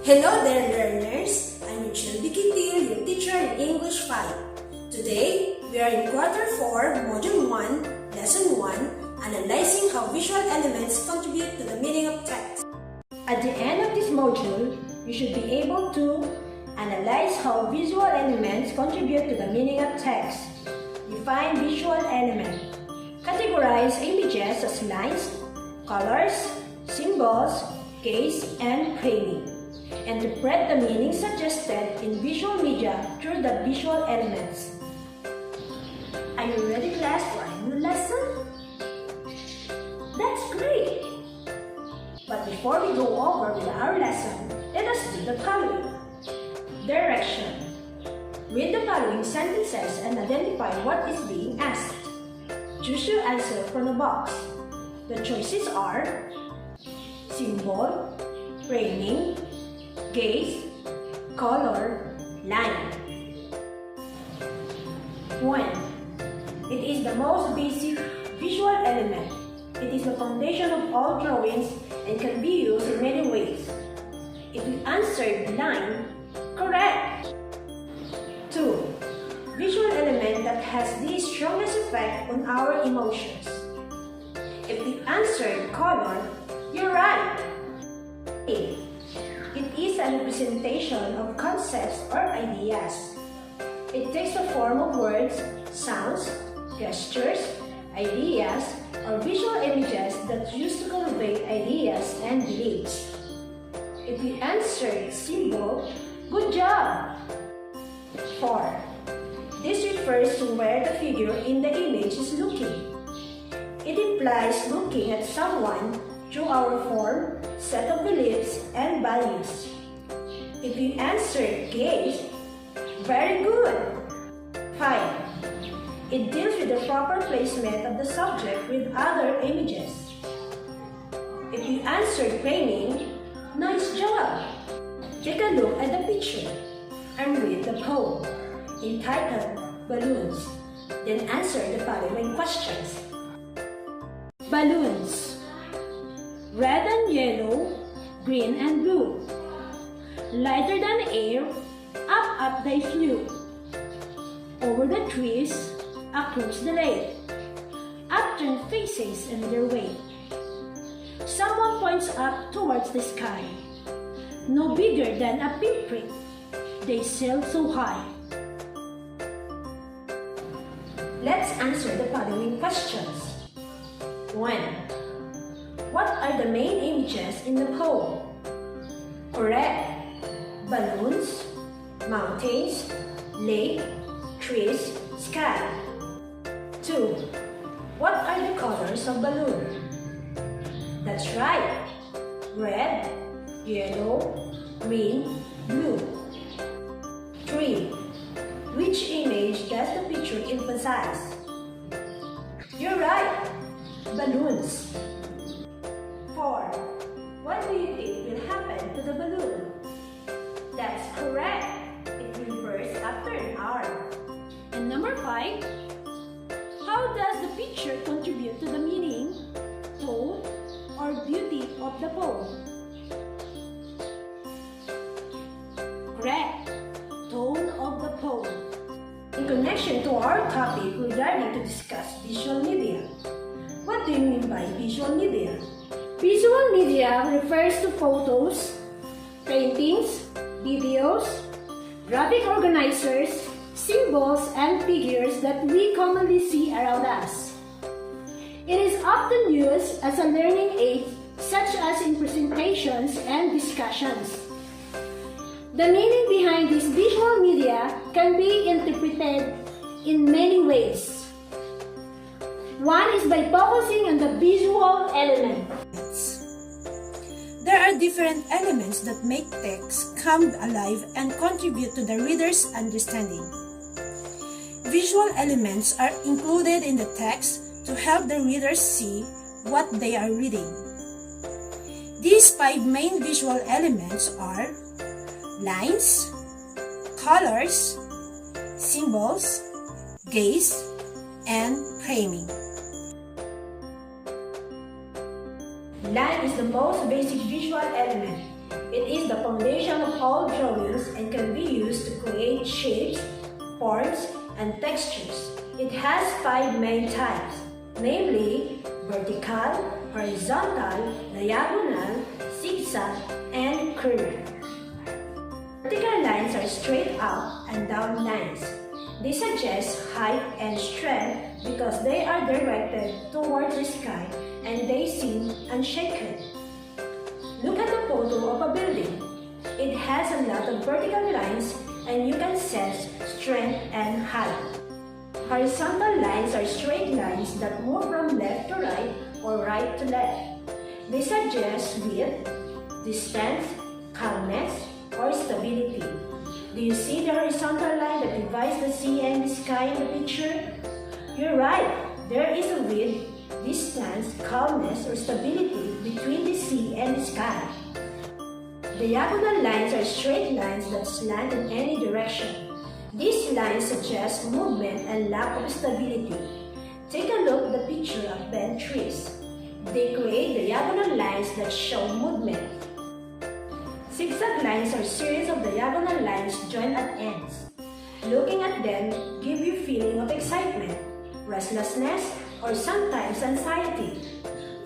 Hello there, learners! I'm your teacher in English 5. Today, we are in Quarter 4, Module 1, Lesson 1, Analyzing how Visual Elements contribute to the meaning of text. At the end of this module, you should be able to analyze how visual elements contribute to the meaning of text. Define visual element. Categorize images as lines, colors, symbols, gaze, and framing. Interpret the meaning suggested in visual media through the visual elements. Are you ready, class, for a new lesson? That's great! But before we go over with our lesson, let us do the following. Direction. Read the following sentences and identify what is being asked. Choose your answer from the box. The choices are symbol, framing, gaze, color, line. 1. It is the most basic visual element. It is the foundation of all drawings and can be used in many ways. If you answered line, correct. 2. Visual element that has the strongest effect on our emotions. If you answered color, you're right. 8. It is a representation of concepts or ideas. It takes the form of words, sounds, gestures, ideas, or visual images that used to convey ideas and beliefs. If you answered symbol, good job! 4. This refers to where the figure in the image is looking. It implies looking at someone through our form, set of beliefs, and values. If you answered gaze, very good! 5. It deals with the proper placement of the subject with other images. If you answered framing, nice job! Take a look at the picture and read the poem entitled Balloons. Then answer the following questions. Balloons. Red and yellow, green and blue. Lighter than air, up they flew. Over the trees, across the lake. Upturned faces in their way. Someone points up towards the sky. No bigger than a pinprick. They sail so high. Let's answer the following questions. 1. What are the main images in the poem? Correct. Balloons, mountains, lake, trees, sky. 2. What are the colors of balloon? That's right. Red, yellow, green, blue. 3. Which image does the picture emphasize? You're right. Balloons. 4. What do you think will happen to the balloon? That's correct. It will burst after an hour. And number 5. How does the picture contribute to the meaning, tone, or beauty of the poem? Correct. Tone of the poem. In connection to our topic, we're starting to discuss visual media. What do you mean by visual media? Visual media refers to photos, paintings, videos, graphic organizers, symbols, and figures that we commonly see around us. It is often used as a learning aid, such as in presentations and discussions. The meaning behind this visual media can be interpreted in many ways. One is by focusing on the visual elements. There are different elements that make text come alive and contribute to the reader's understanding. Visual elements are included in the text to help the readers see what they are reading. These 5 main visual elements are lines, colors, symbols, gaze, and framing. Line is the most basic visual element. It It is the foundation of all drawings and can be used to create shapes, forms, and textures. It has 5 main types, namely vertical, horizontal, diagonal, zigzag, and curve. Vertical lines are straight up and down lines. They suggest height and strength because they are directed towards the sky and they seem unshaken. Look at the photo of a building. It has a lot of vertical lines and you can sense strength and height. Horizontal lines are straight lines that move from left to right or right to left. They suggest width, distance, calmness, or stability. Do you see the horizontal line that divides the sea and the sky in the picture? You're right, there is a width, distance, calmness, or stability between the sea and the sky. Diagonal lines are straight lines that slant in any direction. These lines suggest movement and lack of stability. Take a look at the picture of bent trees. They create diagonal lines that show movement. Zigzag lines are series of diagonal lines joined at ends. Looking at them give you a feeling of excitement, restlessness, or sometimes anxiety.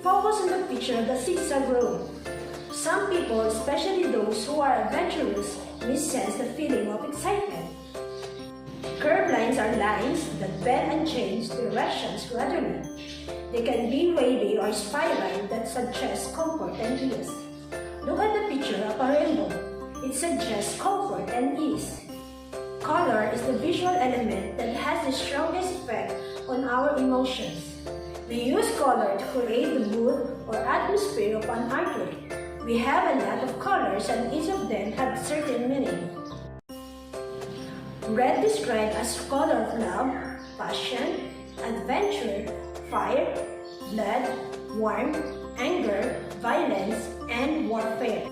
Focus on the picture of the zigzag road. Some people, especially those who are adventurous, may sense the feeling of excitement. Curved lines are lines that bend and change directions gradually. They can be wavy or spiral that suggest comfort and ease. Look at the picture of a rainbow. It suggests comfort and ease. Color is the visual element that has the strongest effect on our emotions. We use color to create the mood or atmosphere of an artwork. We have a lot of colors and each of them have certain meaning. Red described as color of love, passion, adventure, fire, blood, warmth, anger, violence, and warfare.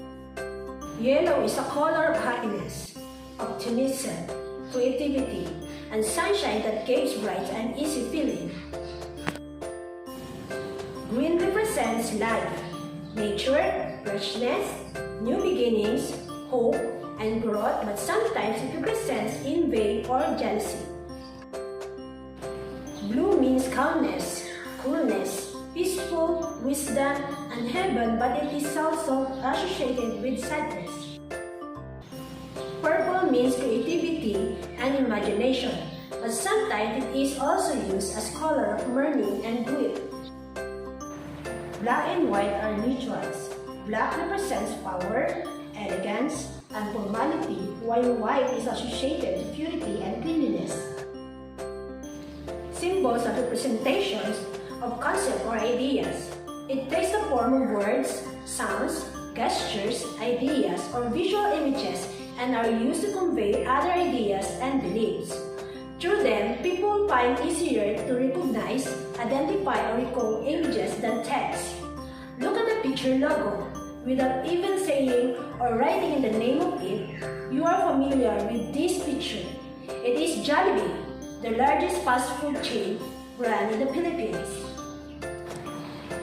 Yellow is a color of happiness, optimism, creativity, and sunshine that gives bright and easy feeling. Green represents life, nature, freshness, new beginnings, hope, and growth, but sometimes it represents envy or jealousy. Blue means calmness, coolness, peaceful, wisdom, and heaven, but it is also associated with sadness. Purple means creativity and imagination, but sometimes it is also used as color of mourning and grief. Black and white are neutrals. Black represents power, elegance, and formality, while white is associated with purity and cleanliness. Symbols are representations of concepts or ideas. It takes the form of words, sounds, gestures, ideas, or visual images and are used to convey other ideas and beliefs. Through them, people find it easier to recognize, identify, or recall images than text. Look at the picture logo. Without even saying or writing in the name of it, you are familiar with this picture. It is Jollibee, the largest fast food chain brand in the Philippines.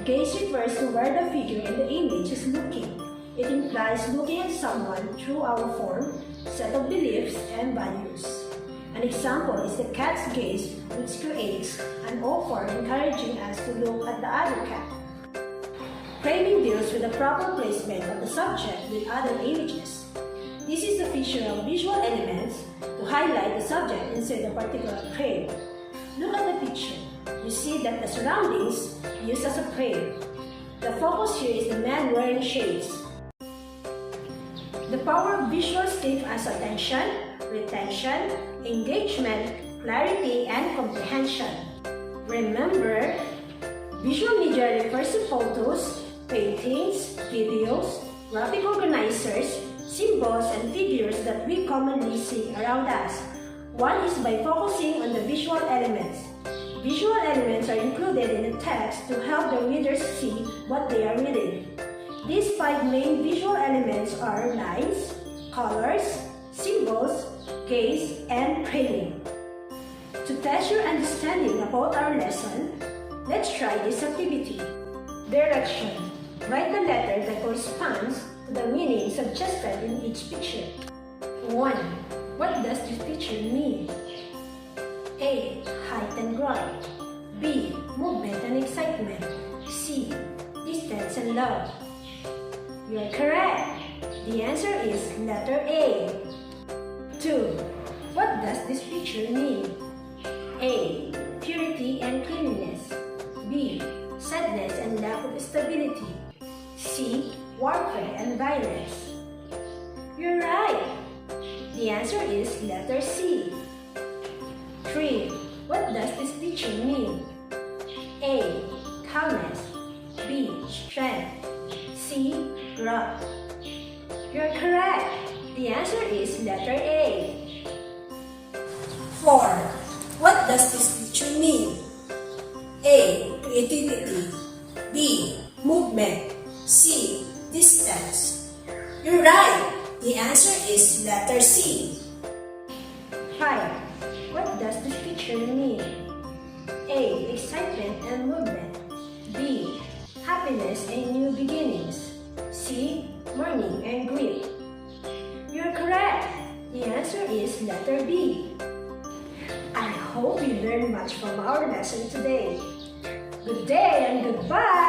Gaze refers to where the figure in the image is looking. It implies looking at someone through our form, set of beliefs, and values. An example is the cat's gaze, which creates an offer encouraging us to look at the other cat. Framing deals with the proper placement of the subject with other images. This is the feature of visual elements to highlight the subject inside a particular frame. Look at the picture. You see that the surroundings used as a frame. The focus here is the man wearing shades. The power of visuals give us attention, retention, engagement, clarity, and comprehension. Remember, visual media refers to photos, paintings, videos, graphic organizers, symbols, and figures that we commonly see around us. One is by focusing on the visual elements. Visual elements are included in the text to help the readers see what they are reading. These 5 main visual elements are lines, colors, symbols, gaze, and framing. To test your understanding about our lesson, let's try this activity. Direction. Write the letter that corresponds to the meanings meanings suggested in each picture. 1. What does this picture mean? A. Height and growth. B. Movement and excitement. C. Distance and love. You are correct. The answer is letter A. 2. What does this picture mean? A. Purity and cleanliness. B. Sadness and lack of stability. C. Warfare and violence. You're right. The answer is letter C. 3. What does this picture mean? A. Calmness. B. Strength. C. Growth. You're correct. The answer is letter A. 4. What does this picture mean? A. Creativity. B. Movement. C. Distance. You're right. The answer is letter C. 5. What does this picture mean? A. Excitement and movement. B. Happiness and new beginnings. C. Mourning and grief. You're correct. The answer is letter B. I hope you learned much from our lesson today. Good day and goodbye!